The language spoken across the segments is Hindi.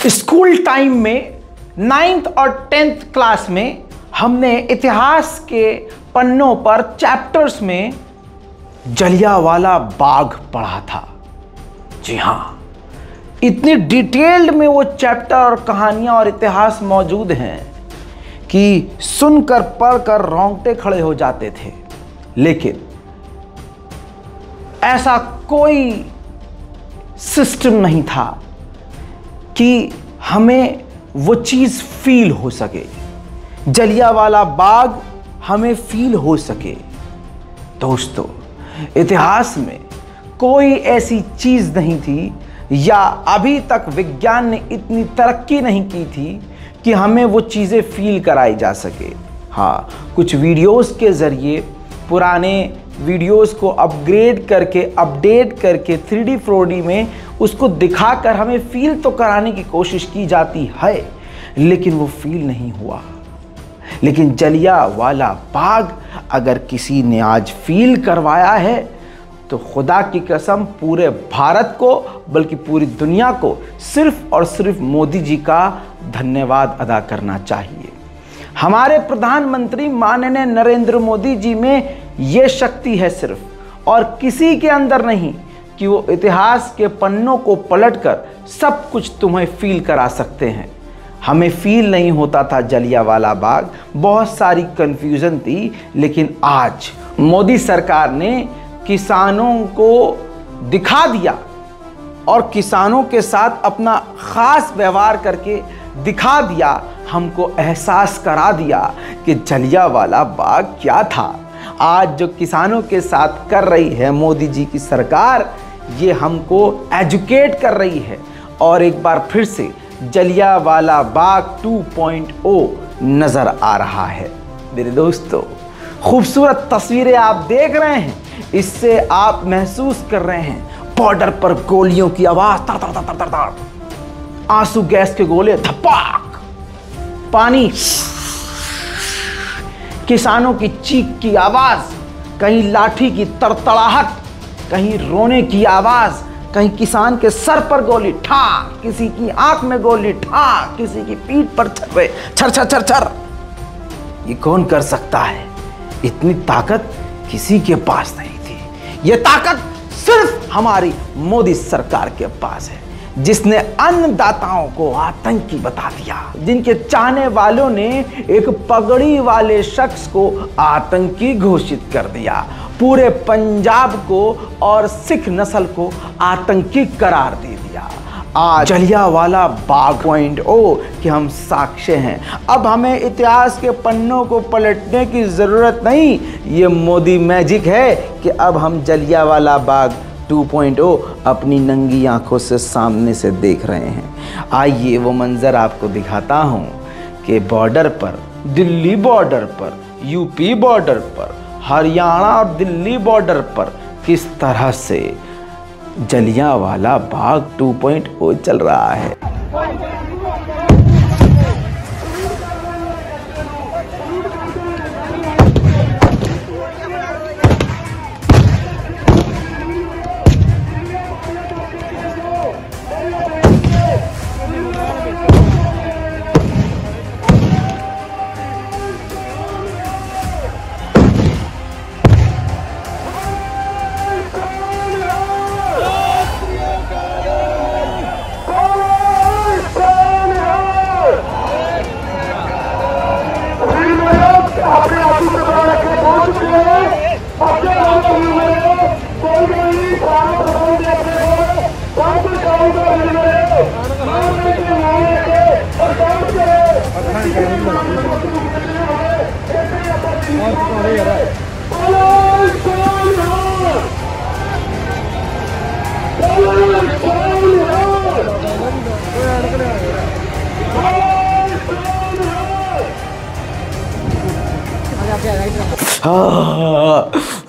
स्कूल टाइम में 9th और 10th क्लास में हमने इतिहास के पन्नों पर चैप्टर्स में जलियांवाला बाग पढ़ा था। जी हां, इतनी डिटेल्ड में वो चैप्टर और कहानियां और इतिहास मौजूद हैं कि सुनकर पढ़कर रोंगटे खड़े हो जाते थे। लेकिन ऐसा कोई सिस्टम नहीं था कि हमें वो चीज़ फील हो सके, जलियांवाला बाग हमें फील हो सके। दोस्तों, इतिहास में कोई ऐसी चीज़ नहीं थी या अभी तक विज्ञान ने इतनी तरक्की नहीं की थी कि हमें वो चीज़ें फील कराई जा सके। हाँ, कुछ वीडियोस के ज़रिए पुराने वीडियोस को अपग्रेड करके अपडेट करके 3D 4D में उसको दिखाकर हमें फील तो कराने की कोशिश की जाती है, लेकिन वो फील नहीं हुआ। लेकिन जलियांवाला बाग अगर किसी ने आज फील करवाया है तो खुदा की कसम पूरे भारत को बल्कि पूरी दुनिया को सिर्फ और सिर्फ मोदी जी का धन्यवाद अदा करना चाहिए। हमारे प्रधानमंत्री माननीय नरेंद्र मोदी जी में ये शक्ति है सिर्फ और किसी के अंदर नहीं कि वो इतिहास के पन्नों को पलटकर सब कुछ तुम्हें फील करा सकते हैं। हमें फील नहीं होता था जलियांवाला बाग, बहुत सारी कंफ्यूजन थी, लेकिन आज मोदी सरकार ने किसानों को दिखा दिया और किसानों के साथ अपना खास व्यवहार करके दिखा दिया, हमको एहसास करा दिया कि जलियांवाला बाग क्या था। आज जो किसानों के साथ कर रही है मोदी जी की सरकार, ये हमको एजुकेट कर रही है और एक बार फिर से जलियांवाला बाग 2.0 नजर आ रहा है। मेरे दोस्तों, खूबसूरत तस्वीरें आप देख रहे हैं, इससे आप महसूस कर रहे हैं बॉर्डर पर गोलियों की आवाज, तर तर तर तर तर, आंसू गैस के गोले धपाक, पानी, किसानों की चीख की आवाज, कहीं लाठी की तड़तड़ाहट, कहीं रोने की आवाज, कहीं किसान के सर पर गोली ठाक, किसी की आंख में गोली ठाक, किसी की पीठ पर छर छर छर छर। ये कौन कर सकता है? इतनी ताकत किसी के पास नहीं थी। ये ताकत सिर्फ हमारी मोदी सरकार के पास है, जिसने अन्नदाताओं को आतंकी बता दिया, जिनके चाहने वालों ने एक पगड़ी वाले शख्स को आतंकी घोषित कर दिया, पूरे पंजाब को और सिख नस्ल को आतंकी करार दे दिया। आज जलियांवाला बाग 2.0 के हम साक्ष्य हैं। अब हमें इतिहास के पन्नों को पलटने की ज़रूरत नहीं, ये मोदी मैजिक है कि अब हम जलियांवाला बाग 2.0 अपनी नंगी आंखों से सामने से देख रहे हैं। आइए वो मंजर आपको दिखाता हूँ कि बॉर्डर पर, दिल्ली बॉर्डर पर, यूपी बॉर्डर पर, हरियाणा और दिल्ली बॉर्डर पर किस तरह से जलियांवाला बाग 2.0 चल रहा है।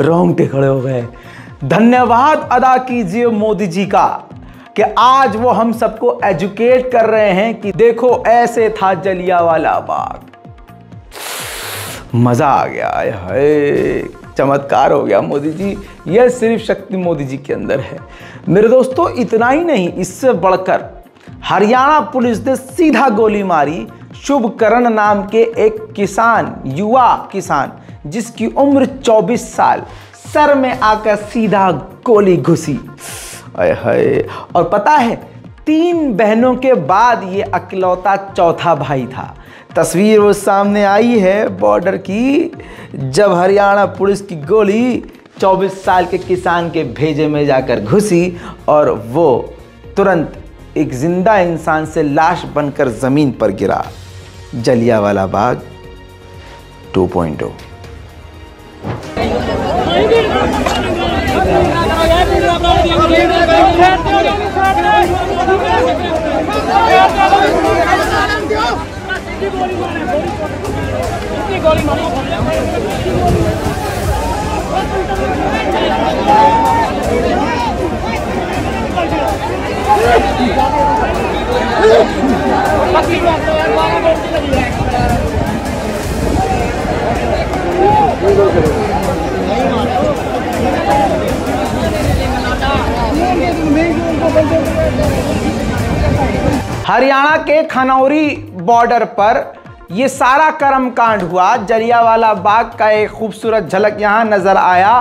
रोंगटे खड़े हो गए। धन्यवाद अदा कीजिए मोदी जी का कि आज वो हम सबको एजुकेट कर रहे हैं कि देखो ऐसे था जलियांवाला बाग। मजा आ गया है, चमत्कार हो गया मोदी जी। यह सिर्फ शक्ति मोदी जी के अंदर है। मेरे दोस्तों, इतना ही नहीं, इससे बढ़कर हरियाणा पुलिस ने सीधा गोली मारी शुभकरण नाम के एक किसान, युवा किसान, जिसकी उम्र 24 साल। सर में आकर सीधा गोली घुसी। आय हाय। और पता है, 3 बहनों के बाद ये अकेलौता चौथा भाई था। तस्वीर वो सामने आई है बॉर्डर की, जब हरियाणा पुलिस की गोली 24 साल के किसान के भेजे में जाकर घुसी और वो तुरंत एक जिंदा इंसान से लाश बनकर जमीन पर गिरा। जलियांवाला बाग 2.0। हरियाणा के खनौरी बॉर्डर पर यह सारा कर्मकांड हुआ। जलियांवाला बाग का एक खूबसूरत झलक यहां नजर आया।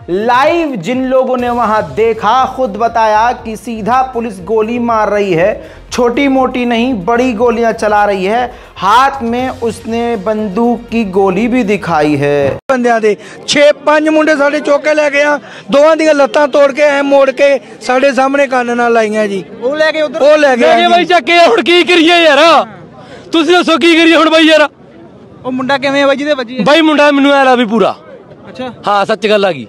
लाइव जिन लोगों ने वहां देखा खुद बताया कि सीधा पुलिस गोली मार रही है, छोटी मोटी नहीं बड़ी गोलियां चला रही है। हाथ में उसने बंदूक की गोली भी दिखाई है। बंदियां दे 6-5 मुंडे साडे चौके ले गया, दोवां दी लत्तां तोड़ के ऐ मोड़ के साडे सामने कान नाल लाईयां जी। ओ ले गए उधर, ओ ले गए भाई ਚੱਕੇ ਹੁਣ ਕੀ ਕਰੀਏ ਯਾਰ, ਤੁਸੀਂ ਦੱਸੋ ਕੀ ਕਰੀਏ ਹੁਣ ਬਾਈ ਯਾਰ। ਉਹ ਮੁੰਡਾ ਕਿਵੇਂ ਆ ਬਾਈ ਜਿਹਦੇ ਵੱਜੀ ਹੈ? ਬਾਈ ਮੁੰਡਾ ਮੈਨੂੰ ਐ ਲਾ ਵੀ ਪੂਰਾ। ਅੱਛਾ ਹਾਂ ਸੱਚ ਗੱਲ ਆ ਗਈ।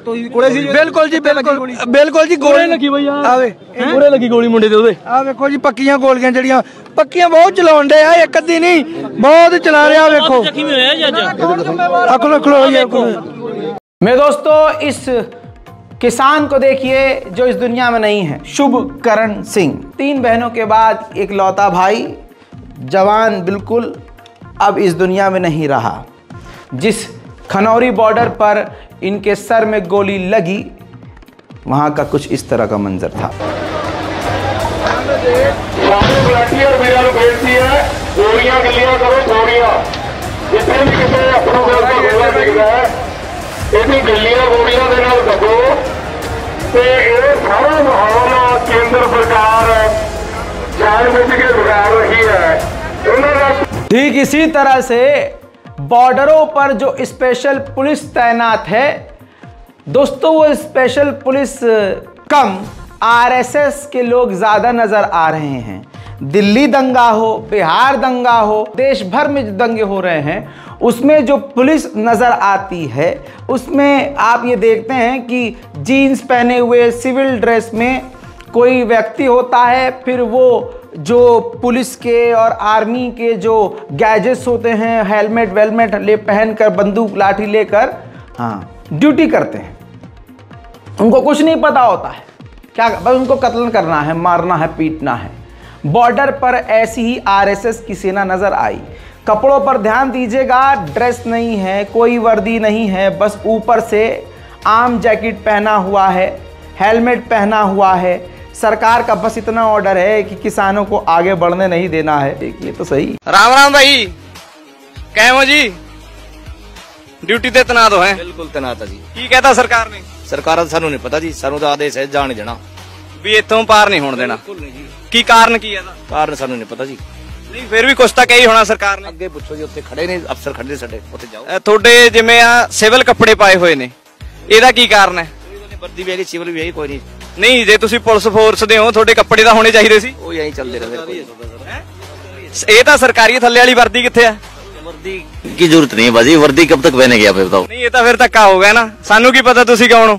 ਕੋਲੇ ਸੀ ਬਿਲਕੁਲ ਜੀ, ਬਿਲकुल ਜੀ ਗੋਲੀ ਲੱਗੀ ਬਈ ਆ। ਆਵੇ ਕੋਲੇ ਲੱਗੀ ਗੋਲੀ ਮੁੰਡੇ ਦੇ ਉਹਦੇ। ਆ ਵੇਖੋ ਜੀ ਪੱਕੀਆਂ ਗੋਲੀਆਂ, ਜਿਹੜੀਆਂ ਪੱਕੀਆਂ ਬਹੁਤ ਚਲਾਉਣ ਦੇ ਆ, ਇੱਕ ਅੱਧੀ ਨਹੀਂ ਬਹੁਤ ਚਲਾ ਰਿਹਾ। ਵੇਖੋ ਜ਼ਖਮੀ ਹੋਇਆ ਜੀ ਅੱਜ। ਅਕਲ ਖਲੋ ਜੀ। मेरे दोस्तों, इस किसान को देखिए जो इस दुनिया में नहीं है, शुभकरण सिंह। 3 बहनों के बाद एक लौता भाई, जवान बिल्कुल, अब इस दुनिया में नहीं रहा। जिस खनौरी बॉर्डर पर इनके सर में गोली लगी, वहां का कुछ इस तरह का मंजर था। गोलियां गिलियां करो, गोलियां जितने भी किसी अपनों को गोला दिखता है, इन्हीं गिलियां गोलियां के नाल दबो ते ये सारा माहौल केंद्र सरकार जानबूझ के बिगाड़ रही है। ठीक इसी तरह से बॉर्डरों पर जो स्पेशल पुलिस तैनात है दोस्तों, वो स्पेशल पुलिस कम आरएसएस के लोग ज्यादा नजर आ रहे हैं। दिल्ली दंगा हो, बिहार दंगा हो, देश भर में जो दंगे हो रहे हैं, उसमें जो पुलिस नजर आती है उसमें आप ये देखते हैं कि जीन्स पहने हुए सिविल ड्रेस में कोई व्यक्ति होता है, फिर वो जो पुलिस के और आर्मी के जो गैजेट्स होते हैं, हेलमेट वेलमेट ले पहनकर, बंदूक लाठी लेकर, हाँ, ड्यूटी करते हैं। उनको कुछ नहीं पता होता है क्या, बस उनको कत्ल करना है, मारना है, पीटना है। बॉर्डर पर ऐसी ही आरएसएस की सेना नजर आई। कपड़ों पर ध्यान दीजिएगा, ड्रेस नहीं है, कोई वर्दी नहीं है, बस ऊपर से आम जैकेट पहना हुआ है, हेलमेट पहना हुआ है। सरकार का बस इतना ऑर्डर है कि किसानों को आगे बढ़ने नहीं देना है। देखिए तो सही। राम राम भाई, कैम हो जी? ड्यूटी ते तैनात हो हैं? बिल्कुल तैनात है जी। की कहता सरकार ने? सरकार ਦਾ ਸਾਨੂੰ ਨਹੀਂ ਪਤਾ ਜੀ, ਸਾਨੂੰ ਤਾਂ ਆਦੇਸ਼ ਹੈ ਜਾਣ ਦੇਣਾ ਵੀ ਇੱਥੋਂ ਪਾਰ ਨਹੀਂ ਹੋਣ ਦੇਣਾ। ਕੀ ਕਾਰਨ ਕੀ ਹੈ ਦਾ? ਕਾਰਨ ਸਾਨੂੰ ਨਹੀਂ ਪਤਾ ਜੀ। ਨਹੀਂ ਫਿਰ ਵੀ ਕੁਛ ਤਾਂ ਕਹੀ ਹੋਣਾ ਸਰਕਾਰ ਨੇ। ਅੱਗੇ ਪੁੱਛੋ ਜੀ, ਉੱਥੇ ਖੜੇ ਨੇ ਅਫਸਰ, ਖੜੇ ਸਾਡੇ ਉੱਥੇ ਜਾਓ। ਤੁਹਾਡੇ ਜਿਵੇਂ ਆ ਸਿਵਲ ਕੱਪੜੇ ਪਾਏ ਹੋਏ ਨੇ, ਇਹਦਾ ਕੀ ਕਾਰਨ ਹੈ? ਵਰਦੀ ਵੀ ਹੈਗੀ, ਸਿਵਲ ਵੀ ਹੈਗੀ, ਕੋਈ ਨਹੀਂ। ਨਹੀਂ ਜੇ ਤੁਸੀਂ ਪੁਲਿਸ ਫੋਰਸ ਦੇ ਹੋ, ਤੁਹਾਡੇ ਕੱਪੜੇ ਤਾਂ ਹੋਣੇ ਚਾਹੀਦੇ ਸੀ। ਉਹ ਐਂ ਚੱਲਦੇ ਰਹਿੰਦੇ। ਇਹ ਤਾਂ ਸਰਕਾਰੀ ਥੱਲੇ ਵਾਲੀ ਵਰਦੀ ਕਿੱਥੇ ਆ? वर्दी की जरूरत नहीं है बाजी, वर्दी कब तक पहने गया बताओ। नहीं ये तो फिर धक्का हो गया ना, सानू की पता तुसी कौन हो?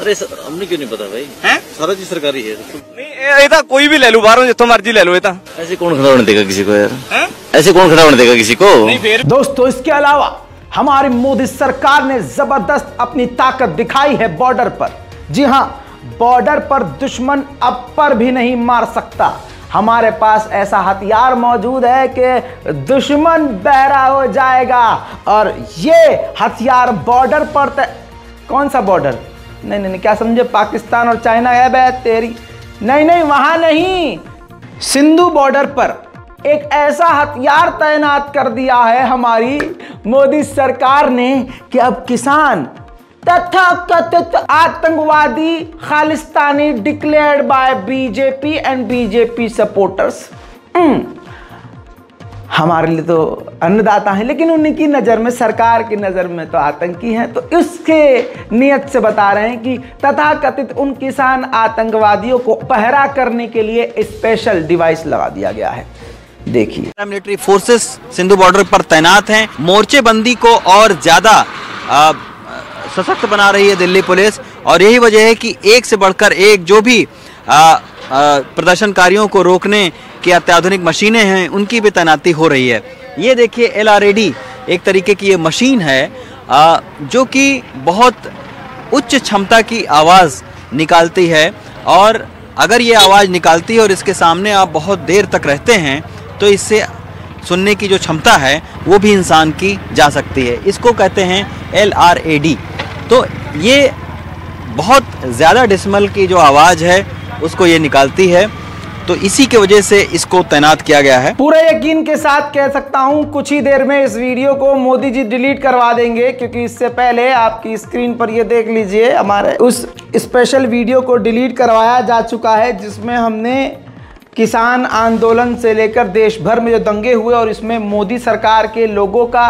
अरे हमने क्यों नहीं पता भाई, हैं सारा चीज सरकारी है। नहीं ये तो कोई भी ले लो बाहरों, जितों मर्जी ले लो। ये तो ऐसे कौन खड़ा होने देगा किसी को यार, ऐसे कौन खड़ा होने देगा किसी को? नहीं फिर दोस्तों, इसके अलावा हमारी मोदी सरकार ने जबरदस्त अपनी ताकत दिखाई है बॉर्डर पर। जी हां, बॉर्डर पर दुश्मन अब पर भी नहीं मार सकता। हमारे पास ऐसा हथियार मौजूद है कि दुश्मन बहरा हो जाएगा। और ये हथियार बॉर्डर पर कौन सा बॉर्डर? नहीं नहीं क्या समझे, पाकिस्तान और चाइना है बे तेरी? नहीं नहीं वहां नहीं, सिंधु बॉर्डर पर एक ऐसा हथियार तैनात कर दिया है हमारी मोदी सरकार ने कि अब किसान तथाकथित आतंकवादी Khalistani declared by BJP and BJP supporters हमारे लिए तो अन्नदाता हैं, लेकिन उनकी नज़र में, सरकार की नज़र में तो आतंकी हैं। तो इसके नियत से बता रहे हैं कि तथाकथित उन किसान आतंकवादियों को पहरा करने के लिए स्पेशल डिवाइस लगा दिया गया है। देखिए, मिलिट्री फोर्सेस सिंधु बॉर्डर पर तैनात हैं। मोर्चेबंदी को और ज्यादा सशक्त बना रही है दिल्ली पुलिस, और यही वजह है कि एक से बढ़कर एक जो भी प्रदर्शनकारियों को रोकने की अत्याधुनिक मशीनें हैं उनकी भी तैनाती हो रही है। ये देखिए LRAD एक तरीके की ये मशीन है जो कि बहुत उच्च क्षमता की आवाज़ निकालती है, और अगर ये आवाज़ निकालती है और इसके सामने आप बहुत देर तक रहते हैं तो इससे सुनने की जो क्षमता है वो भी इंसान की जा सकती है। इसको कहते हैं LRAD। तो ये बहुत ज़्यादा डेसिमल की जो आवाज़ है उसको ये निकालती है, तो इसी की वजह से इसको तैनात किया गया है। पूरे यकीन के साथ कह सकता हूं कुछ ही देर में इस वीडियो को मोदी जी डिलीट करवा देंगे, क्योंकि इससे पहले आपकी स्क्रीन पर ये देख लीजिए हमारे उस स्पेशल वीडियो को डिलीट करवाया जा चुका है जिसमें हमने किसान आंदोलन से लेकर देश भर में जो दंगे हुए और इसमें मोदी सरकार के लोगों का,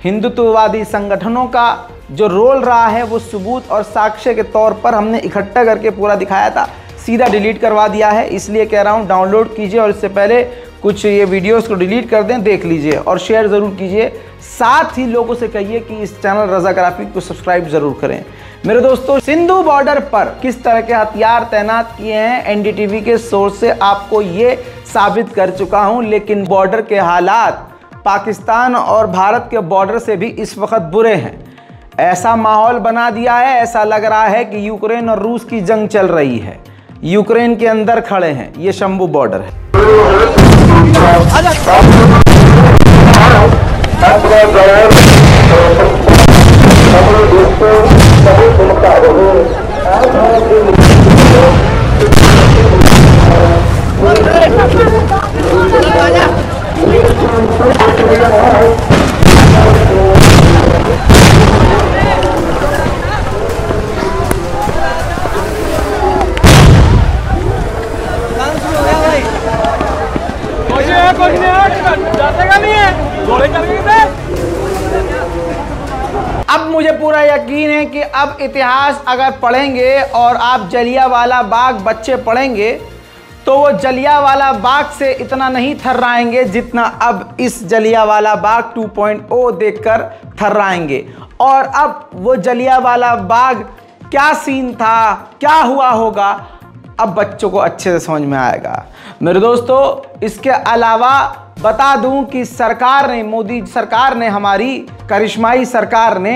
हिंदुत्ववादी संगठनों का जो रोल रहा है वो सबूत और साक्ष्य के तौर पर हमने इकट्ठा करके पूरा दिखाया था। सीधा डिलीट करवा दिया है, इसलिए कह रहा हूँ डाउनलोड कीजिए और इससे पहले कुछ ये वीडियोस को डिलीट कर दें, देख लीजिए और शेयर ज़रूर कीजिए। साथ ही लोगों से कहिए कि इस चैनल रज़ा ग्राफिक को सब्सक्राइब ज़रूर करें। मेरे दोस्तों, सिंधु बॉर्डर पर किस तरह के हथियार तैनात किए हैं NDTV के सोर्स से आपको ये साबित कर चुका हूँ, लेकिन बॉर्डर के हालात पाकिस्तान और भारत के बॉर्डर से भी इस वक्त बुरे हैं। ऐसा माहौल बना दिया है, ऐसा लग रहा है कि यूक्रेन और रूस की जंग चल रही है। यूक्रेन के अंदर खड़े हैं, ये शंभू बॉर्डर है। अब मुझे पूरा यकीन है कि अब इतिहास अगर पढ़ेंगे और आप जलियांवाला बाग बच्चे पढ़ेंगे तो वो जलियांवाला बाग से इतना नहीं थर्राएंगे जितना अब इस जलियांवाला बाग 2.0 देखकर थर्राएंगे। और अब वो जलियांवाला बाग क्या सीन था, क्या हुआ होगा, अब बच्चों को अच्छे से समझ में आएगा। मेरे दोस्तों, इसके अलावा बता दूं कि सरकार ने, मोदी सरकार ने, हमारी करिश्माई सरकार ने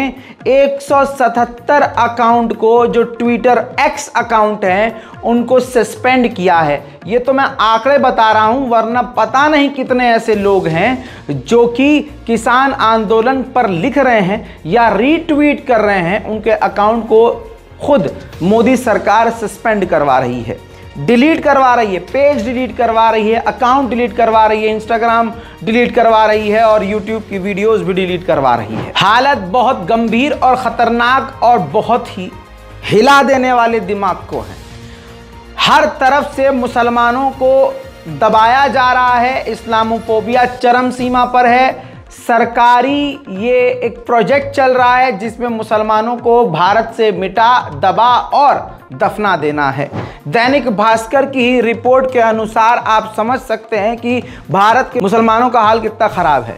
177 अकाउंट को, जो ट्विटर X अकाउंट हैं, उनको सस्पेंड किया है। ये तो मैं आंकड़े बता रहा हूं, वरना पता नहीं कितने ऐसे लोग हैं जो कि किसान आंदोलन पर लिख रहे हैं या रीट्वीट कर रहे हैं। उनके अकाउंट को खुद मोदी सरकार सस्पेंड करवा रही है, डिलीट करवा रही है, पेज डिलीट करवा रही है, अकाउंट डिलीट करवा रही है, इंस्टाग्राम डिलीट करवा रही है और यूट्यूब की वीडियोस भी डिलीट करवा रही है। हालत बहुत गंभीर और खतरनाक और बहुत ही हिला देने वाले दिमाग को है। हर तरफ से मुसलमानों को दबाया जा रहा है, इस्लामोफोबिया चरम सीमा पर है। सरकारी ये एक प्रोजेक्ट चल रहा है जिसमें मुसलमानों को भारत से मिटा, दबा और दफना देना है। दैनिक भास्कर की ही रिपोर्ट के अनुसार आप समझ सकते हैं कि भारत के मुसलमानों का हाल कितना खराब है।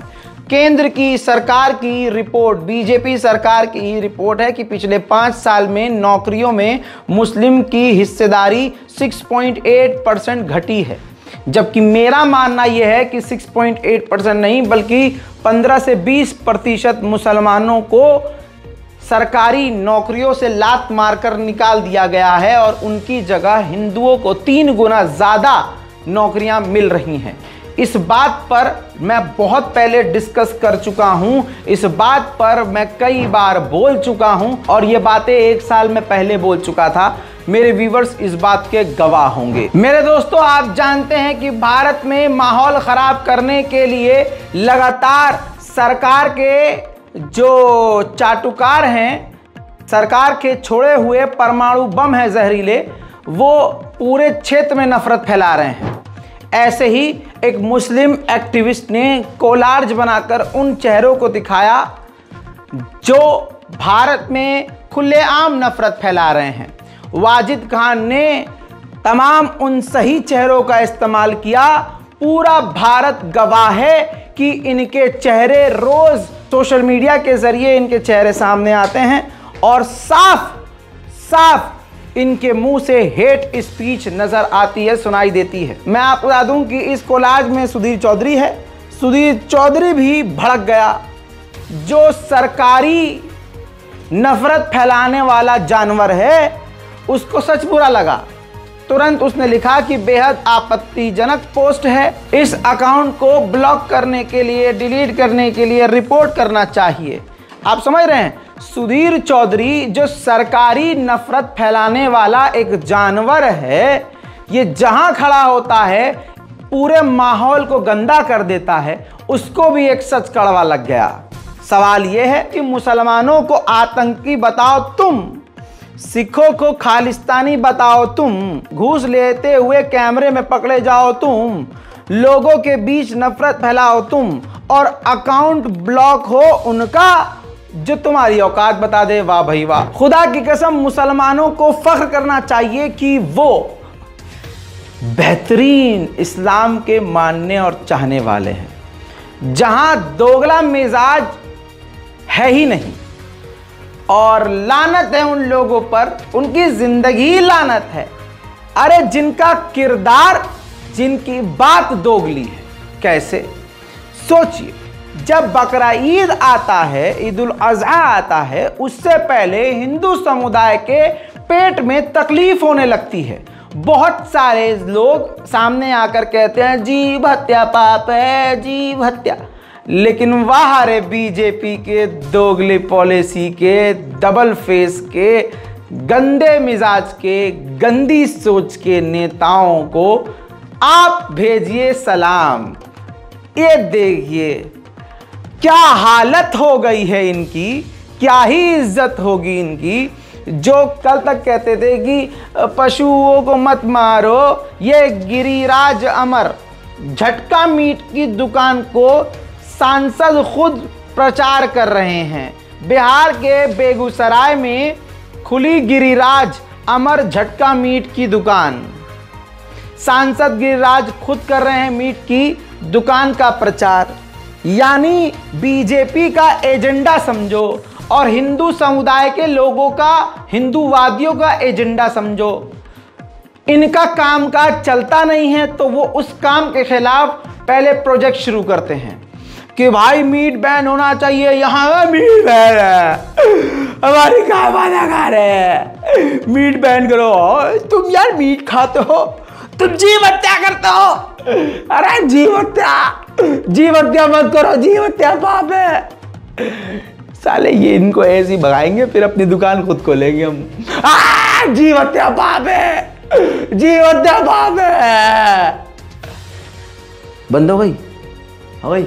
केंद्र की सरकार की रिपोर्ट, बीजेपी सरकार की ही रिपोर्ट है कि पिछले 5 साल में नौकरियों में मुस्लिम की हिस्सेदारी 6.8% घटी है, जबकि मेरा मानना यह है कि 6.8% नहीं बल्कि 15 से 20% मुसलमानों को सरकारी नौकरियों से लात मारकर निकाल दिया गया है और उनकी जगह हिंदुओं को 3 गुना ज़्यादा नौकरियां मिल रही हैं। इस बात पर मैं बहुत पहले डिस्कस कर चुका हूं, इस बात पर मैं कई बार बोल चुका हूं और ये बातें 1 साल में पहले बोल चुका था। मेरे व्यूवर्स इस बात के गवाह होंगे। मेरे दोस्तों, आप जानते हैं कि भारत में माहौल खराब करने के लिए लगातार सरकार के जो चाटुकार हैं, सरकार के छोड़े हुए परमाणु बम है जहरीले, वो पूरे क्षेत्र में नफरत फैला रहे हैं। ऐसे ही एक मुस्लिम एक्टिविस्ट ने कोलार्ज बनाकर उन चेहरों को दिखाया जो भारत में खुलेआम नफरत फैला रहे हैं। वाजिद खान ने तमाम उन सही चेहरों का इस्तेमाल किया। पूरा भारत गवाह है कि इनके चेहरे रोज सोशल मीडिया के जरिए इनके चेहरे सामने आते हैं और साफ साफ इनके मुंह से हेट स्पीच नजर आती है, सुनाई देती है। मैं आपको बता दूं कि इस कोलाज में सुधीर चौधरी है। सुधीर चौधरी भी भड़क गया। जो सरकारी नफरत फैलाने वाला जानवर है उसको सच बुरा लगा। तुरंत उसने लिखा कि बेहद आपत्तिजनक पोस्ट है, इस अकाउंट को ब्लॉक करने के लिए, डिलीट करने के लिए रिपोर्ट करना चाहिए। आप समझ रहे हैं, सुधीर चौधरी जो सरकारी नफरत फैलाने वाला एक जानवर है, ये जहां खड़ा होता है पूरे माहौल को गंदा कर देता है। उसको भी एक सच कड़वा लग गया। सवाल यह है कि मुसलमानों को आतंकी बताओ तुम, सिखों को खालिस्तानी बताओ तुम, घूस लेते हुए कैमरे में पकड़े जाओ तुम, लोगों के बीच नफरत फैलाओ तुम, और अकाउंट ब्लॉक हो उनका जो तुम्हारी औकात बता दे। वाह भाई वाह। खुदा की कसम, मुसलमानों को फख्र करना चाहिए कि वो बेहतरीन इस्लाम के मानने और चाहने वाले हैं, जहां दोगला मिजाज है ही नहीं। और लानत है उन लोगों पर, उनकी जिंदगी लानत है। अरे जिनका किरदार, जिनकी बात दोगली है। कैसे? सोचिए, जब बकरा ईद आता है, ईद उल अज़हा आता है, उससे पहले हिंदू समुदाय के पेट में तकलीफ होने लगती है। बहुत सारे लोग सामने आकर कहते हैं जीव हत्या पाप है, जीव हत्या। लेकिन वाह रे बीजेपी के दोगले पॉलिसी के, डबल फेस के, गंदे मिजाज के, गंदी सोच के नेताओं को आप भेजिए सलाम। ये देखिए क्या हालत हो गई है इनकी, क्या ही इज्जत होगी इनकी। जो कल तक कहते थे कि पशुओं को मत मारो, ये गिरिराज अमर झटका मीट की दुकान को सांसद खुद प्रचार कर रहे हैं। बिहार के बेगूसराय में खुली गिरिराज अमर झटका मीट की दुकान। सांसद गिरिराज खुद कर रहे हैं मीट की दुकान का प्रचार। यानी बीजेपी का एजेंडा समझो और हिंदू समुदाय के लोगों का, हिंदूवादियों का एजेंडा समझो। इनका कामकाज चलता नहीं है तो वो उस काम के खिलाफ पहले प्रोजेक्ट शुरू करते हैं कि भाई मीट बैन होना चाहिए, यहाँ मीट बैन है, हमारी काय वादा खा रहे हैं, मीट बैन करो। तुम यार मीट खाते हो, तुम जीव हत्या करते हो। अरे जीव हत्या मत करो, जीव हत्या पाप है। साले ये इनको ऐसे ही भगाएंगे, फिर अपनी दुकान खुद खोलेंगे हम। जीव हत्या पाप है, जीव हत्या पाप है। बंद हो गई? हाँ भाई,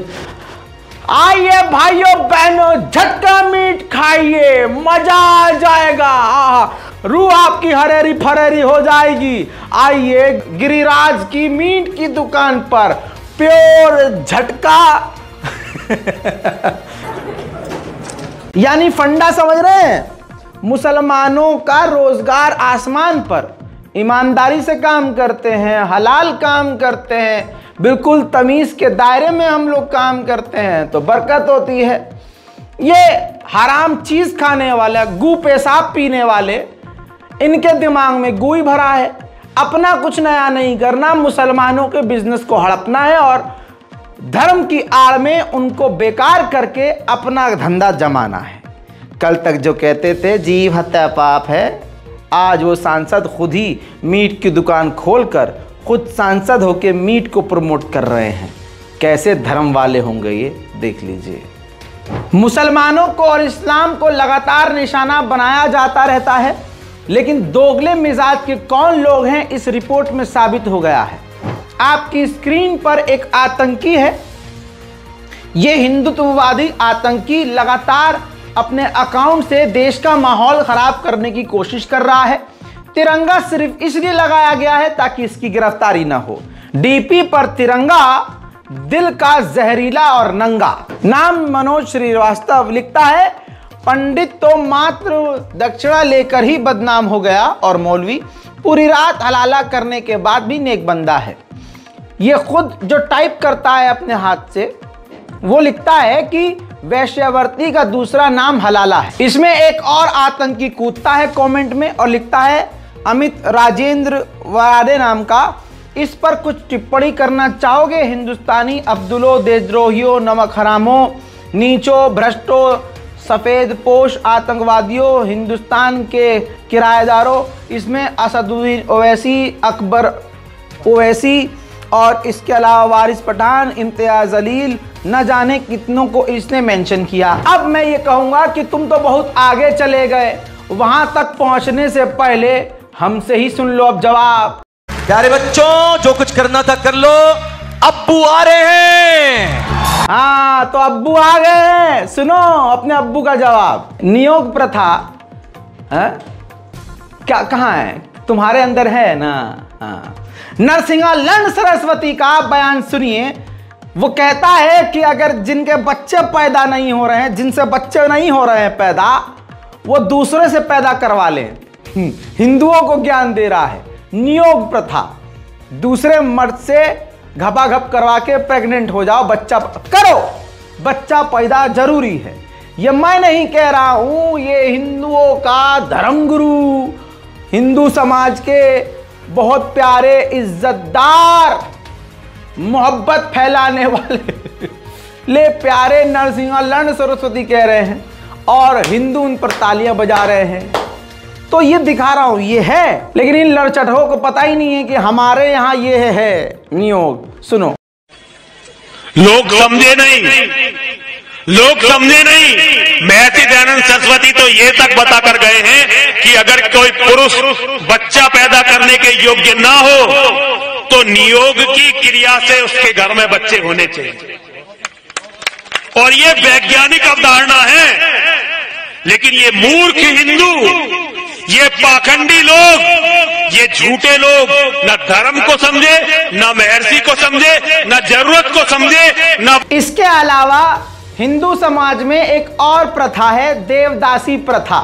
आइए भाइयों बहनों, झटका मीट खाइए, मजा आ जाएगा। रूह आपकी हरेरी फरेरी हो जाएगी। आइए गिरिराज की मीट की दुकान पर प्योर झटका यानी फंडा, समझ रहे हैं? मुसलमानों का रोजगार आसमान पर, ईमानदारी से काम करते हैं, हलाल काम करते हैं, बिल्कुल तमीज के दायरे में हम लोग काम करते हैं तो बरकत होती है। ये हराम चीज खाने वाले, गू पेशाब पीने वाले, इनके दिमाग में गू ही भरा है। अपना कुछ नया नहीं करना, मुसलमानों के बिजनेस को हड़पना है और धर्म की आड़ में उनको बेकार करके अपना धंधा जमाना है। कल तक जो कहते थे जीव हत्या पाप है, आज वो सांसद खुद ही मीट की दुकान खोलकर खुद सांसद होकर मीट को प्रमोट कर रहे हैं। कैसे धर्म वाले होंगे ये, देख लीजिए। मुसलमानों को और इस्लाम को लगातार निशाना बनाया जाता रहता है। लेकिन दोगले मिजाज के कौन लोग हैं इस रिपोर्ट में साबित हो गया है। आपकी स्क्रीन पर एक आतंकी है। यह हिंदुत्ववादी आतंकी लगातार अपने अकाउंट से देश का माहौल खराब करने की कोशिश कर रहा है। तिरंगा सिर्फ इसलिए लगाया गया है ताकि इसकी गिरफ्तारी ना हो। डीपी पर तिरंगा दिल का जहरीला और नंगा। नाम मनोज श्रीवास्तव लिखता है, पंडित तो मात्र दक्षिणा लेकर ही बदनाम हो गया और मौलवी पूरी रात हलाला करने के बाद भी नेक बंदा है। ये खुद जो टाइप करता है अपने हाथ से, वो लिखता है कि वैश्यावर्ती का दूसरा नाम हलाला है। इसमें एक और आतंकी कूदता है कमेंट में और लिखता है, अमित राजेंद्र वाडे नाम का, इस पर कुछ टिप्पणी करना चाहोगे? हिंदुस्तानी अब्दुलो, देशद्रोहियों, नमक हरामों, नीचो, भ्रष्टो, सफेद पोश आतंकवादियों, हिंदुस्तान के किराएदारों। इसमें असदुद्दीन ओवैसी, अकबर ओवैसी और इसके अलावा वारिस पठान, इम्तियाज जलील, न जाने कितनों को इसने मेंशन किया। अब मैं ये कहूंगा कि तुम तो बहुत आगे चले गए, वहां तक पहुंचने से पहले हमसे ही सुन लो अब जवाब। प्यारे बच्चों, जो कुछ करना था कर लो, अब्बू आ रहे हैं। हाँ, तो अब्बू आ गए हैं। सुनो अपने अब्बू का जवाब। नियोग प्रथा है? क्या कहाँ है? तुम्हारे अंदर है ना। हाँ। नरसिंहा लंड सरस्वती का बयान सुनिए। वो कहता है कि अगर जिनके बच्चे पैदा नहीं हो रहे हैं, जिनसे बच्चे नहीं हो रहे हैं पैदा, वो दूसरे से पैदा करवा लें। हिंदुओं को ज्ञान दे रहा है। नियोग प्रथा, दूसरे मर्द से घपाघप करवा के प्रेग्नेंट हो जाओ, बच्चा करो, बच्चा पैदा जरूरी है। ये मैं नहीं कह रहा हूं, ये हिंदुओं का धर्मगुरु, हिंदू समाज के बहुत प्यारे इज्जतदार, मोहब्बत फैलाने वाले ले प्यारे नरसिंहा लंड सरस्वती कह रहे हैं और हिंदू उन पर तालियां बजा रहे हैं। तो ये दिखा रहा हूं, ये है। लेकिन इन लड़चटों को पता ही नहीं है कि हमारे यहां ये है नियोग। सुनो, लोग समझे नहीं, लोग समझे नहीं। महर्षि दयानंद सरस्वती तो ये तक बता कर गए हैं कि अगर कोई पुरुष बच्चा पैदा करने के योग्य ना हो तो नियोग की क्रिया से उसके घर में बच्चे होने चाहिए। और ये वैज्ञानिक अवधारणा है। लेकिन ये मूर्ख हिंदू, ये पाखंडी लोग, ये झूठे लोग न धर्म को समझे, न महर्षि को समझे, न जरूरत को समझे, न। इसके अलावा हिंदू समाज में एक और प्रथा है, देवदासी प्रथा।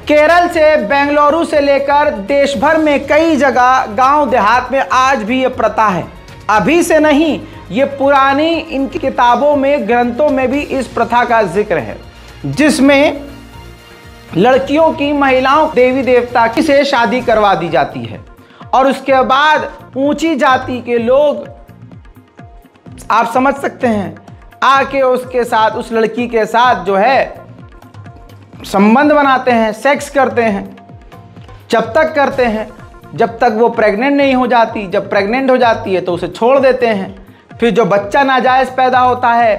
केरल से, बेंगलुरु से लेकर देश भर में कई जगह गांव देहात में आज भी ये प्रथा है। अभी से नहीं, ये पुरानी इनकी किताबों में, ग्रंथों में भी इस प्रथा का जिक्र है, जिसमें लड़कियों की, महिलाओं, देवी देवता की से शादी करवा दी जाती है और उसके बाद ऊंची जाति के लोग, आप समझ सकते हैं, आके उसके साथ, उस लड़की के साथ जो है संबंध बनाते हैं, सेक्स करते हैं। जब तक करते हैं जब तक वो प्रेग्नेंट नहीं हो जाती। जब प्रेग्नेंट हो जाती है तो उसे छोड़ देते हैं। फिर जो बच्चा नाजायज पैदा होता है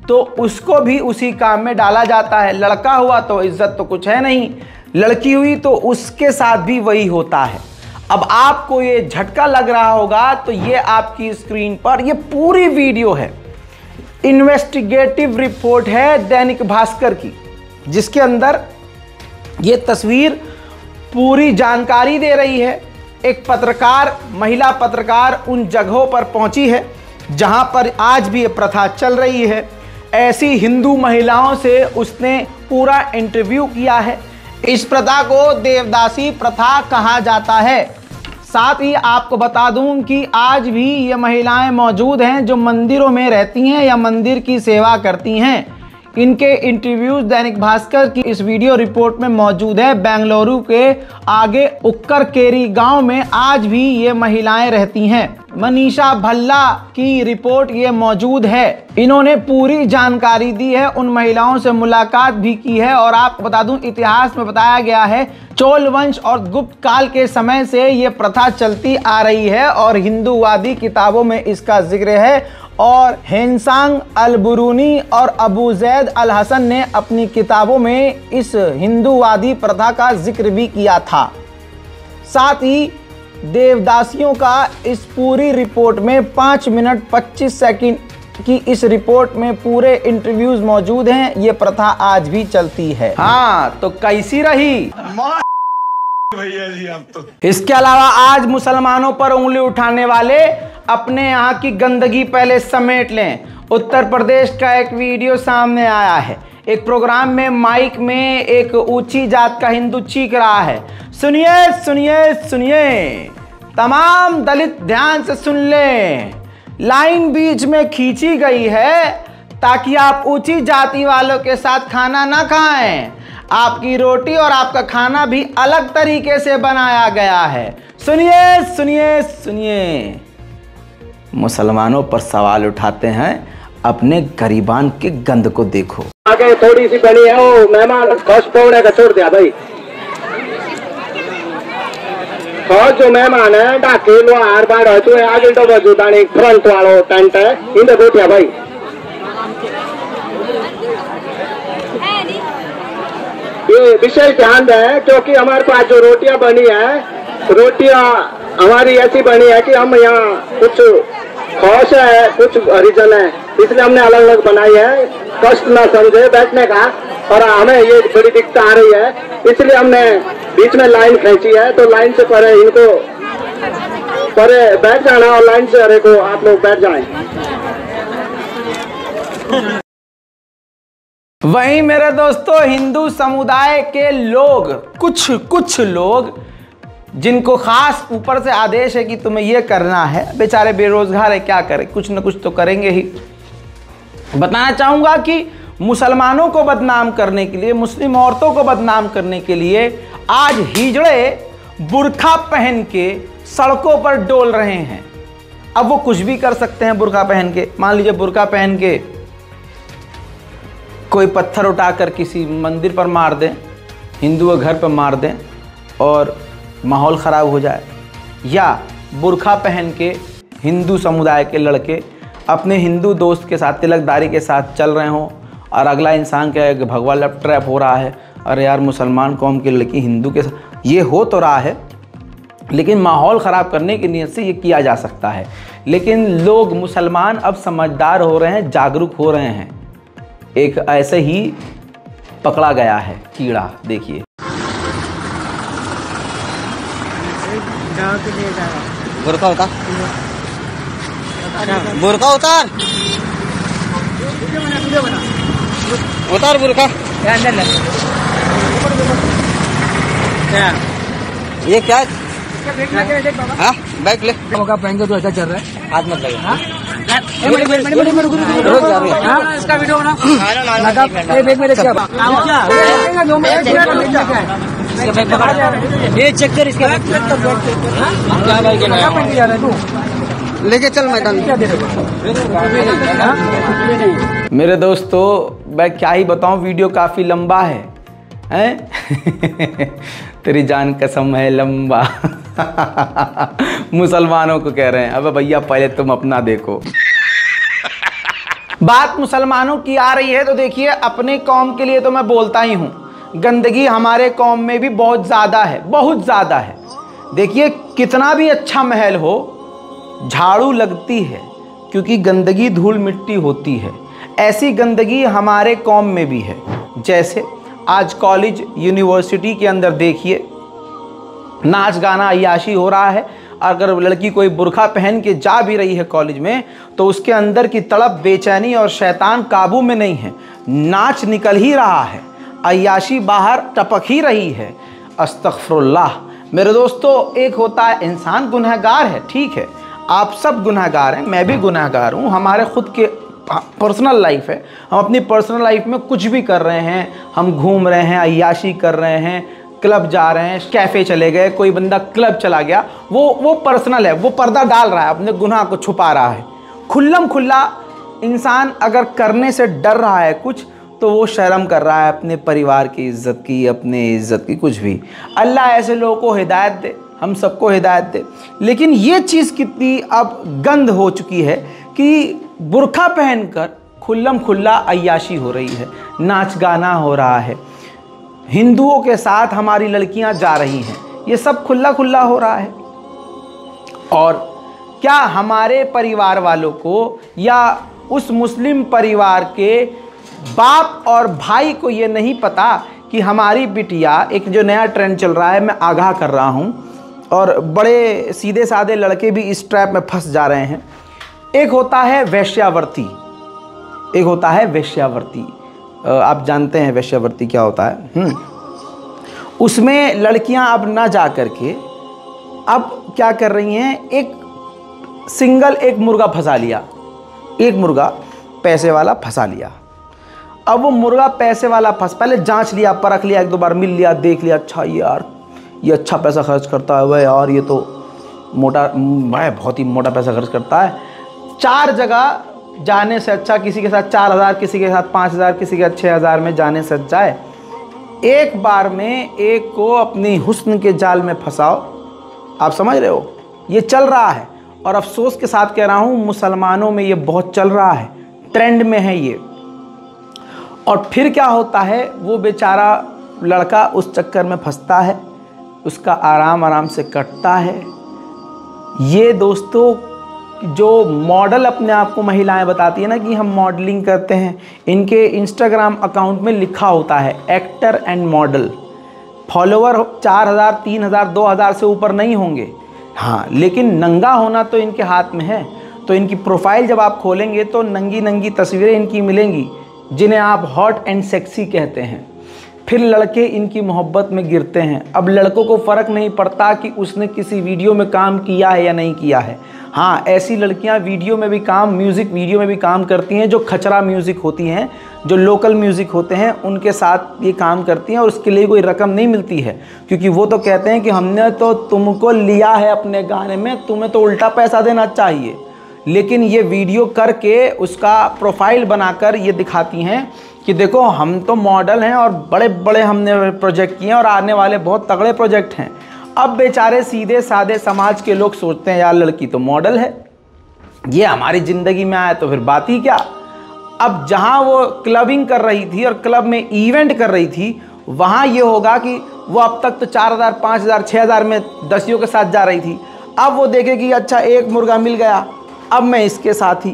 तो उसको भी उसी काम में डाला जाता है। लड़का हुआ तो इज्जत तो कुछ है नहीं, लड़की हुई तो उसके साथ भी वही होता है। अब आपको ये झटका लग रहा होगा तो ये आपकी स्क्रीन पर ये पूरी वीडियो है, इन्वेस्टिगेटिव रिपोर्ट है दैनिक भास्कर की, जिसके अंदर ये तस्वीर पूरी जानकारी दे रही है। एक पत्रकार, महिला पत्रकार उन जगहों पर पहुंची है जहां पर आज भी ये प्रथा चल रही है। ऐसी हिंदू महिलाओं से उसने पूरा इंटरव्यू किया है। इस प्रथा को देवदासी प्रथा कहा जाता है। साथ ही आपको बता दूं कि आज भी ये महिलाएं मौजूद हैं जो मंदिरों में रहती हैं या मंदिर की सेवा करती हैं। इनके इंटरव्यूज दैनिक भास्कर की इस वीडियो रिपोर्ट में मौजूद है। बेंगलुरु के आगे उक्कर केरी गांव में आज भी ये महिलाएं रहती हैं। मनीषा भल्ला की रिपोर्ट ये मौजूद है। इन्होंने पूरी जानकारी दी है, उन महिलाओं से मुलाकात भी की है। और आपको बता दूं, इतिहास में बताया गया है चोल वंश और गुप्त काल के समय से ये प्रथा चलती आ रही है और हिंदूवादी किताबों में इसका जिक्र है। और हेंसांग अल बुरूनी और अबू जैद अल हसन ने अपनी किताबों में इस हिंदूवादी प्रथा का जिक्र भी किया था। साथ ही देवदासियों का इस पूरी रिपोर्ट में 5 मिनट 25 सेकंड की इस रिपोर्ट में पूरे इंटरव्यूज मौजूद हैं। ये प्रथा आज भी चलती है। हाँ, तो कैसी रही भैया जी आप तो। इसके अलावा आज मुसलमानों पर उंगली उठाने वाले अपने यहाँ की गंदगी पहले समेट लें। उत्तर प्रदेश का एक वीडियो सामने आया है। एक प्रोग्राम में माइक में एक ऊंची जात का हिंदू चीख रहा है, सुनिए सुनिए सुनिए, तमाम दलित ध्यान से सुन लें, लाइन बीच में खींची गई है ताकि आप ऊंची जाति वालों के साथ खाना ना खाएं। आपकी रोटी और आपका खाना भी अलग तरीके से बनाया गया है। सुनिए सुनिए सुनिए। मुसलमानों पर सवाल उठाते हैं, अपने गरीबान के गंद को देखो। आगे थोड़ी सी बनी है वो मेहमान खौश पौड़े का छोड़ दिया भाई। खौश जो मेहमान है डाके लो हार बार हो तो आगे तो बजूदानी फ्रंट वालों टेंट है इन्हें बैठिया भाई। ये विशेष ध्यान है क्योंकि हमारे पास जो रोटियां बनी है, रोटियां हमारी ऐसी बनी है कि हम यहाँ कुछ खौश है कुछ हरिजन है, इसलिए हमने अलग अलग बनाई है, कष्ट ना समझे बैठने का। और हमें ये बड़ी दिक्कत आ रही है इसलिए हमने बीच में लाइन खींची है। तो लाइन से परे इनको परे बैठ जाना और लाइन से अरे को आप लोग बैठ जाएं। वहीं मेरे दोस्तों हिंदू समुदाय के लोग कुछ लोग जिनको खास ऊपर से आदेश है कि तुम्हें ये करना है, बेचारे बेरोजगार है, क्या करें, कुछ न कुछ तो करेंगे ही। बताना चाहूँगा कि मुसलमानों को बदनाम करने के लिए, मुस्लिम औरतों को बदनाम करने के लिए आज हिजड़े बुर्खा पहन के सड़कों पर डोल रहे हैं। अब वो कुछ भी कर सकते हैं बुर्खा पहन के। मान लीजिए बुर्खा पहन के कोई पत्थर उठाकर किसी मंदिर पर मार दें, हिंदू के घर पर मार दें और माहौल ख़राब हो जाए, या बुर्खा पहन के हिंदू समुदाय के लड़के अपने हिंदू दोस्त के साथ तिलकदारी के साथ चल रहे हों और अगला इंसान कहे कि भगवा लैप ट्रैप हो रहा है, अरे यार मुसलमान कौम की लड़की हिंदू के साथ, ये हो तो रहा है लेकिन माहौल ख़राब करने की नीयत से ये किया जा सकता है। लेकिन लोग मुसलमान अब समझदार हो रहे हैं, जागरूक हो रहे हैं। एक ऐसे ही पकड़ा गया है कीड़ा, देखिए। बुर्का उतार, बुर्का उतार, उतार बुर्का। ये क्या है? हाँ बैग ले। पहन के तो ऐसा चल रहा है, हाथ मत लगे। हाँ इसका वीडियो बना बैग में ये चेक कर, इसका लेके चल मैदान। मेरे दोस्तों मैं क्या ही बताऊं, वीडियो काफ़ी लंबा हैं? तेरी जान कसम है लंबा। मुसलमानों को कह रहे हैं, अबे भैया पहले तुम अपना देखो। बात मुसलमानों की आ रही है तो देखिए, अपने कौम के लिए तो मैं बोलता ही हूँ, गंदगी हमारे कौम में भी बहुत ज़्यादा है, बहुत ज़्यादा है। देखिए कितना भी अच्छा महल हो, झाड़ू लगती है क्योंकि गंदगी धूल मिट्टी होती है। ऐसी गंदगी हमारे कौम में भी है। जैसे आज कॉलेज यूनिवर्सिटी के अंदर देखिए, नाच गाना अय्याशी हो रहा है। अगर लड़की कोई बुर्खा पहन के जा भी रही है कॉलेज में तो उसके अंदर की तड़प, बेचैनी और शैतान काबू में नहीं है। नाच निकल ही रहा है, अय्याशी बाहर टपक ही रही है। अस्तगफिरुल्लाह। मेरे दोस्तों, एक होता है इंसान गुनहगार है, ठीक है, आप सब गुनहगार हैं, मैं भी गुनहगार हूँ। हमारे खुद के पर्सनल लाइफ है, हम अपनी पर्सनल लाइफ में कुछ भी कर रहे हैं, हम घूम रहे हैं, अय्याशी कर रहे हैं, क्लब जा रहे हैं, कैफ़े चले गए, कोई बंदा क्लब चला गया, वो पर्सनल है, वो पर्दा डाल रहा है, अपने गुनाह को छुपा रहा है। खुल्लम खुल्ला इंसान अगर करने से डर रहा है कुछ तो वो शर्म कर रहा है अपने परिवार की इज़्ज़त की, अपने इज़्ज़त की, कुछ भी। अल्लाह ऐसे लोगों को हिदायत दे, हम सबको हिदायत दे। लेकिन ये चीज़ कितनी अब गंद हो चुकी है कि बुर्का पहनकर खुल्लम खुल्ला अय्याशी हो रही है, नाच गाना हो रहा है, हिंदुओं के साथ हमारी लड़कियां जा रही हैं, ये सब खुल्ला खुल्ला हो रहा है। और क्या हमारे परिवार वालों को या उस मुस्लिम परिवार के बाप और भाई को ये नहीं पता कि हमारी बिटिया, एक जो नया ट्रेंड चल रहा है, मैं आगाह कर रहा हूँ, और बड़े सीधे साधे लड़के भी इस ट्रैप में फंस जा रहे हैं। एक होता है वेश्यावर्ती, एक होता है वेश्यावर्ती। आप जानते हैं वेश्यावर्ती क्या होता है? उसमें लड़कियां अब ना जा करके अब क्या कर रही हैं, एक मुर्गा फंसा लिया, एक मुर्गा पैसे वाला फंसा लिया। अब वो मुर्गा पैसे वाला पहले जांच लिया, परख लिया, एक दो बार मिल लिया, देख लिया, अच्छा यार ये अच्छा पैसा खर्च करता है, वह यार ये तो बहुत ही मोटा पैसा खर्च करता है। 4 जगह जाने से अच्छा, किसी के साथ 4000, किसी के साथ 5000, किसी के साथ 6000 में जाने से अच्छा है एक बार में एक को अपनी हुस्न के जाल में फंसाओ। आप समझ रहे हो, ये चल रहा है, और अफसोस के साथ कह रहा हूँ मुसलमानों में ये बहुत चल रहा है, ट्रेंड में है ये। और फिर क्या होता है, वो बेचारा लड़का उस चक्कर में फंसता है, उसका आराम से कटता है। ये दोस्तों जो मॉडल अपने आप को महिलाएं बताती है ना कि हम मॉडलिंग करते हैं, इनके इंस्टाग्राम अकाउंट में लिखा होता है एक्टर एंड मॉडल। फॉलोवर 4000, 3000, 2000 से ऊपर नहीं होंगे, हाँ, लेकिन नंगा होना तो इनके हाथ में है। तो इनकी प्रोफाइल जब आप खोलेंगे तो नंगी नंगी तस्वीरें इनकी मिलेंगी, जिन्हें आप हॉट एंड सेक्सी कहते हैं। फिर लड़के इनकी मोहब्बत में गिरते हैं। अब लड़कों को फ़र्क नहीं पड़ता कि उसने किसी वीडियो में काम किया है या नहीं किया है। हाँ, ऐसी लड़कियां वीडियो में भी काम, म्यूज़िक वीडियो में भी काम करती हैं, जो खचरा म्यूज़िक होती हैं, जो लोकल म्यूज़िक होते हैं, उनके साथ ये काम करती हैं, और उसके लिए कोई रकम नहीं मिलती है, क्योंकि वो तो कहते हैं कि हमने तो तुमको लिया है अपने गाने में, तुम्हें तो उल्टा पैसा देना चाहिए। लेकिन ये वीडियो करके उसका प्रोफाइल बनाकर ये दिखाती हैं कि देखो हम तो मॉडल हैं और बड़े बड़े हमने प्रोजेक्ट किए हैं और आने वाले बहुत तगड़े प्रोजेक्ट हैं। अब बेचारे सीधे साधे समाज के लोग सोचते हैं यार लड़की तो मॉडल है, ये हमारी ज़िंदगी में आया तो फिर बात ही क्या। अब जहाँ वो क्लबिंग कर रही थी और क्लब में इवेंट कर रही थी, वहाँ ये होगा कि वो अब तक तो 4000, 5000, 6000 में दसियों के साथ जा रही थी। अब वो देखेगी अच्छा एक मुर्गा मिल गया, अब मैं इसके साथ ही,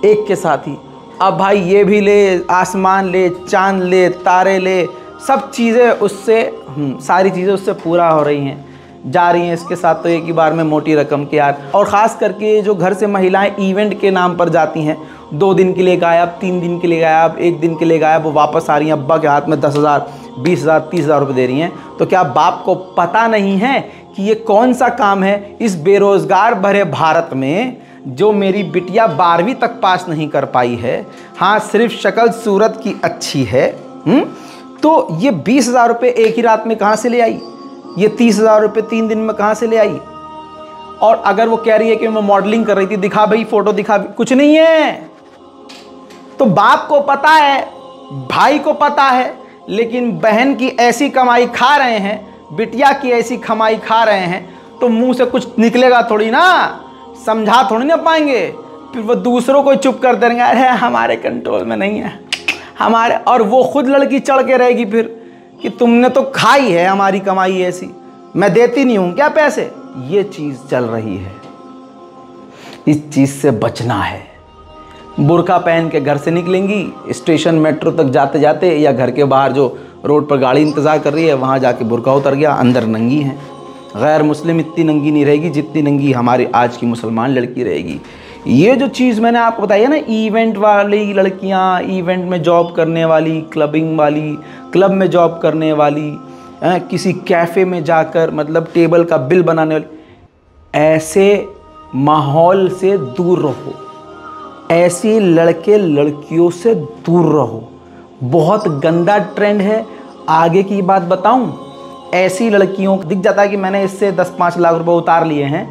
एक के साथ ही, अब भाई ये भी ले, आसमान ले, चांद ले, तारे ले, सब चीज़ें उससे, सारी चीज़ें उससे पूरा हो रही हैं, जा रही हैं इसके साथ, तो एक ही बार में मोटी रकम के यार। और ख़ास करके जो घर से महिलाएं इवेंट के नाम पर जाती हैं, 2 दिन के लिए गायब, 3 दिन के लिए गायब, 1 दिन के लिए गायब, वो वापस आ रही हैं, अब्बा के हाथ में 10,000, 20,000, 30,000 रुपये दे रही हैं। तो क्या बाप को पता नहीं है कि ये कौन सा काम है इस बेरोज़गार भरे भारत में, जो मेरी बिटिया 12वीं तक पास नहीं कर पाई है, हाँ सिर्फ शक्ल सूरत की अच्छी है, तो ये 20,000 रुपये एक ही रात में कहाँ से ले आई, ये 30,000 रुपये 3 दिन में कहाँ से ले आई। और अगर वो कह रही है कि मैं मॉडलिंग कर रही थी, दिखा भाई फोटो दिखा, कुछ नहीं है। तो बाप को पता है, भाई को पता है, लेकिन बहन की ऐसी कमाई खा रहे हैं, बिटिया की ऐसी कमाई खा रहे हैं, तो मुंह से कुछ निकलेगा थोड़ी ना, समझा थोड़ी ना पाएंगे। फिर वो दूसरों को चुप कर देंगे, अरे हमारे कंट्रोल में नहीं है हमारे, और वो खुद लड़की चढ़ के रहेगी फिर कि तुमने तो खाई है हमारी कमाई ऐसी, मैं देती नहीं हूं क्या पैसे। ये चीज़ चल रही है, इस चीज़ से बचना है। बुर्का पहन के घर से निकलेंगी, स्टेशन मेट्रो तक जाते जाते या घर के बाहर जो रोड पर गाड़ी इंतज़ार कर रही है, वहाँ जाके बुर्का उतर गया, अंदर नंगी है। गैर मुस्लिम इतनी नंगी नहीं रहेगी जितनी नंगी हमारी आज की मुसलमान लड़की रहेगी। ये जो चीज़ मैंने आपको बताई है ना, इवेंट वाली लड़कियाँ, इवेंट में जॉब करने वाली, क्लबिंग वाली, क्लब में जॉब करने वाली, किसी कैफ़े में जाकर मतलब टेबल का बिल बनाने वाली, ऐसे माहौल से दूर रहो, ऐसी लड़के लड़कियों से दूर रहो। बहुत गंदा ट्रेंड है। आगे की बात बताऊं, ऐसी लड़कियों को दिख जाता है कि मैंने इससे 10-5 लाख रुपए उतार लिए हैं,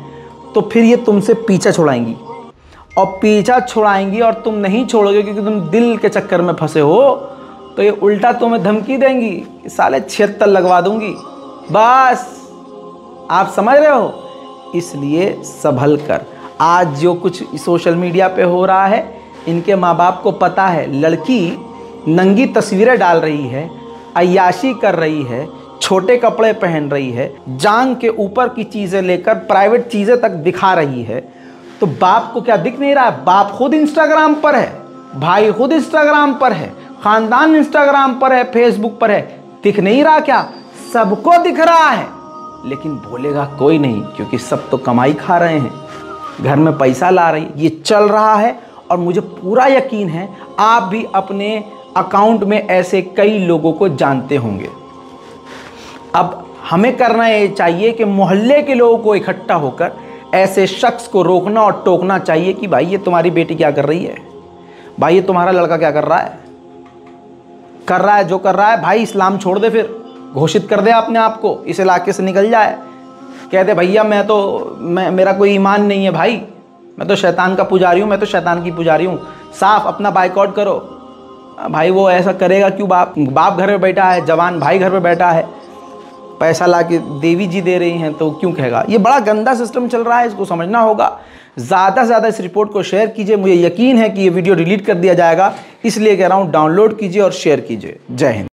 तो फिर ये तुमसे पीछा छुड़ाएंगी, और पीछा छुड़ाएंगी और तुम नहीं छोड़ोगे क्योंकि तुम दिल के चक्कर में फंसे हो, तो ये उल्टा तुम्हें धमकी देंगी कि साले 76 लगवा दूंगी, बस। आप समझ रहे हो? इसलिए संभल कर आज जो कुछ सोशल मीडिया पे हो रहा है, इनके माँ बाप को पता है। लड़की नंगी तस्वीरें डाल रही है, अय्याशी कर रही है, छोटे कपड़े पहन रही है, जांग के ऊपर की चीज़ें लेकर प्राइवेट चीज़ें तक दिखा रही है, तो बाप को क्या दिख नहीं रहा है? बाप खुद इंस्टाग्राम पर है, भाई खुद इंस्टाग्राम पर है, खानदान इंस्टाग्राम पर है, फेसबुक पर है। दिख नहीं रहा क्या? सबको दिख रहा है, लेकिन बोलेगा कोई नहीं, क्योंकि सब तो कमाई खा रहे हैं, घर में पैसा ला रही, ये चल रहा है। और मुझे पूरा यकीन है आप भी अपने अकाउंट में ऐसे कई लोगों को जानते होंगे। अब हमें करना ये चाहिए कि मोहल्ले के लोगों को इकट्ठा होकर ऐसे शख्स को रोकना और टोकना चाहिए कि भाई ये तुम्हारी बेटी क्या कर रही है, भाई ये तुम्हारा लड़का क्या कर रहा है, जो कर रहा है भाई इस्लाम छोड़ दे, फिर घोषित कर दे अपने आप को, इस इलाके से निकल जाए, कह दे भैया मेरा कोई ईमान नहीं है भाई, मैं तो शैतान का पुजारी हूँ, मैं तो शैतान की पुजारी हूँ, साफ अपना बाइकआउट करो। भाई वो ऐसा करेगा क्यों? बाप घर में बैठा है, जवान भाई घर में बैठा है, पैसा ला के देवी जी दे रही हैं, तो क्यों कहेगा? ये बड़ा गंदा सिस्टम चल रहा है, इसको समझना होगा। ज़्यादा से ज़्यादा इस रिपोर्ट को शेयर कीजिए। मुझे यकीन है कि ये वीडियो डिलीट कर दिया जाएगा, इसलिए कह रहा हूँ डाउनलोड कीजिए और शेयर कीजिए। जय हिंद।